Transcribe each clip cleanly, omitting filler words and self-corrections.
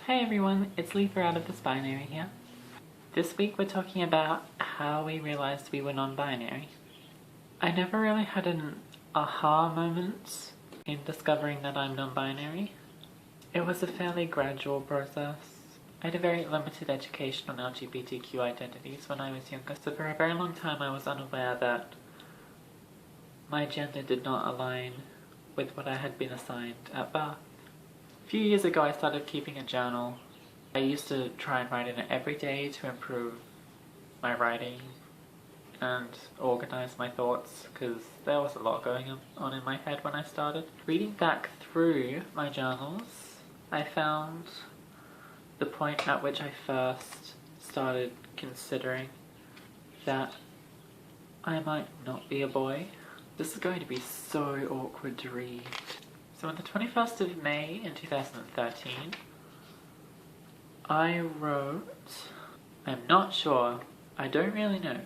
Hey everyone, it's Leigh out of this binary here. This week we're talking about how we realized we were non-binary. I never really had an aha moment in discovering that I'm non-binary. It was a fairly gradual process. I had a very limited education on LGBTQ identities when I was younger, so for a very long time I was unaware that my gender did not align with what I had been assigned at birth. A few years ago I started keeping a journal. I used to try and write in it every day to improve my writing and organize my thoughts, because there was a lot going on in my head when I started. Reading back through my journals, I found the point at which I first started considering that I might not be a boy. This is going to be so awkward to read. So on the 21st of May in 2013, I wrote, I'm not sure, I don't really know,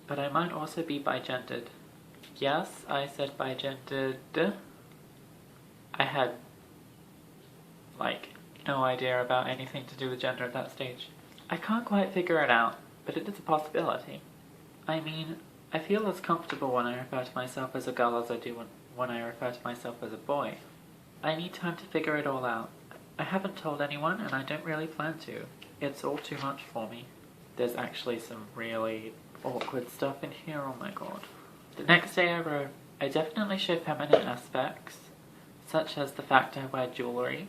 but I might also be bigendered. Yes, I said bigendered. I had, no idea about anything to do with gender at that stage. I can't quite figure it out, but it is a possibility. I mean, I feel as comfortable when I refer to myself as a girl as I do when I refer to myself as a boy. I need time to figure it all out. I haven't told anyone, and I don't really plan to. It's all too much for me. There's actually some really awkward stuff in here, oh my god. The next day I wrote, I definitely show feminine aspects, such as the fact I wear jewelry.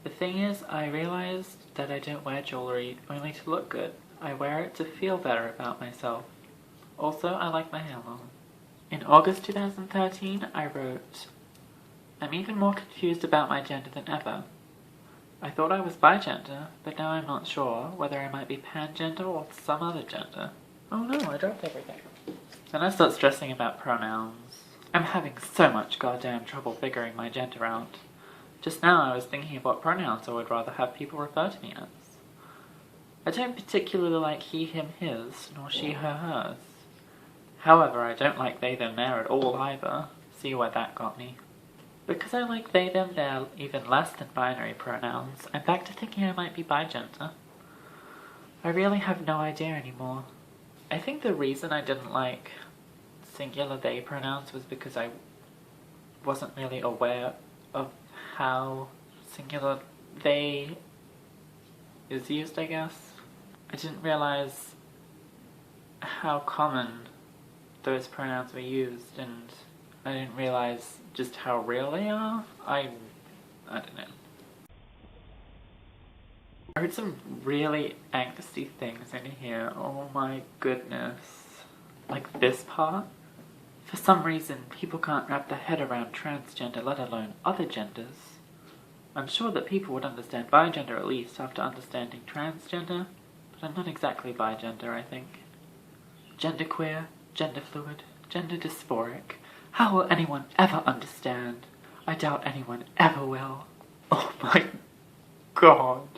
The thing is, I realized that I don't wear jewelry only to look good. I wear it to feel better about myself. Also, I like my hair long. In August 2013, I wrote, I'm even more confused about my gender than ever. I thought I was bigender, but now I'm not sure whether I might be pangender or some other gender. Oh no, I dropped everything. Then I start stressing about pronouns. I'm having so much goddamn trouble figuring my gender out. Just now I was thinking of what pronouns I would rather have people refer to me as. I don't particularly like he, him, his, nor she, her, hers. However, I don't like they, them, their at all either. See where that got me. Because I like they, them, their even less than binary pronouns, I'm back to thinking I might be bigender. I really have no idea anymore. I think the reason I didn't like singular they pronouns was because I wasn't really aware of how singular they is used, I guess. I didn't realize how common those pronouns were used, and I didn't realize just how real they are. I don't know. I heard some really angsty things in here, oh my goodness. Like this part. For some reason, people can't wrap their head around transgender, let alone other genders. I'm sure that people would understand bigender at least after understanding transgender, but I'm not exactly bigender, I think. Genderqueer, gender fluid, gender dysphoric. How will anyone ever understand? I doubt anyone ever will. Oh my god.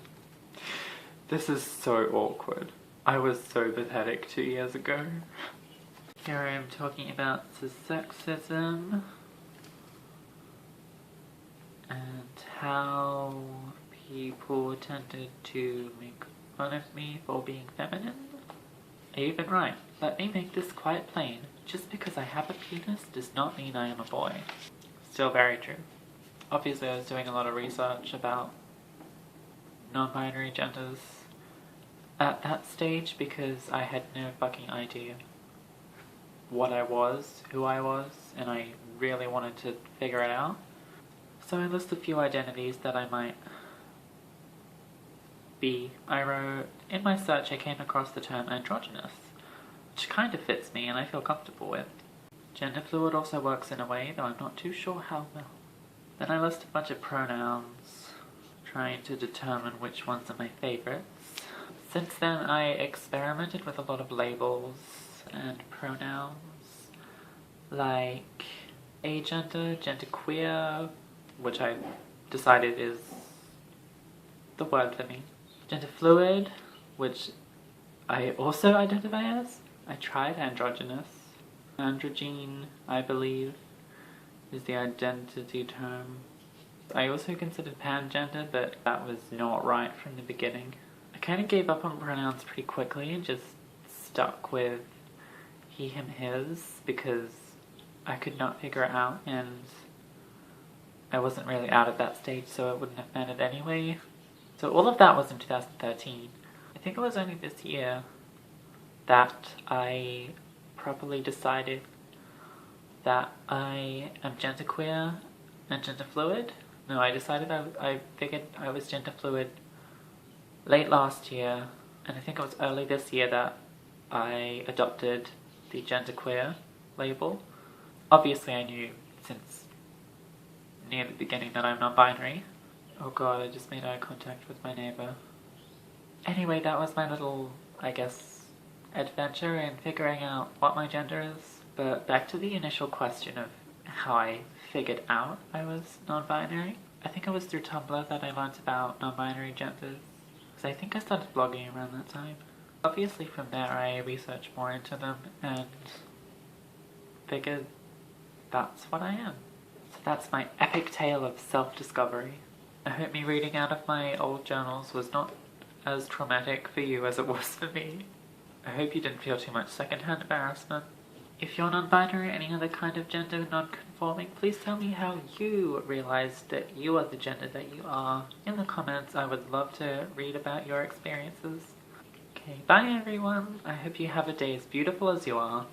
This is so awkward. I was so pathetic 2 years ago. Here I am talking about sexism and how people tended to make fun of me for being feminine. I even write, let me make this quite plain. Just because I have a penis does not mean I am a boy. Still very true. Obviously I was doing a lot of research about non-binary genders at that stage because I had no fucking idea what I was, who I was, and I really wanted to figure it out. So I list a few identities that I might be. I wrote, in my search I came across the term androgynous, which kind of fits me and I feel comfortable with. Gender fluid also works in a way, though I'm not too sure how well. Then I list a bunch of pronouns, trying to determine which ones are my favorites. Since then I experimented with a lot of labels and pronouns, like agender, genderqueer, which I decided is the word for me. Gender fluid, which I also identify as. I tried androgynous. Androgyne, I believe, is the identity term. I also considered pangender, but that was not right from the beginning. I kind of gave up on pronouns pretty quickly and just stuck with he, him, his because I could not figure it out, and I wasn't really out at that stage, so it wouldn't have mattered anyway. So all of that was in 2013. I think it was only this year that I properly decided that I am genderqueer and gender fluid. No, I decided I figured I was gender fluid late last year, and I think it was early this year that I adopted the genderqueer label. Obviously I knew since near the beginning that I'm non-binary. Oh god, I just made eye contact with my neighbour. Anyway, that was my little, I guess, adventure in figuring out what my gender is. But back to the initial question of how I figured out I was non-binary. I think it was through Tumblr that I learned about non-binary genders, because I think I started blogging around that time. Obviously from there I researched more into them and figured that's what I am. So that's my epic tale of self-discovery. I hope me reading out of my old journals was not as traumatic for you as it was for me. I hope you didn't feel too much secondhand embarrassment. If you're non-binary or any other kind of gender non-conforming, please tell me how you realized that you are the gender that you are. In the comments, I would love to read about your experiences. Okay, bye everyone. I hope you have a day as beautiful as you are.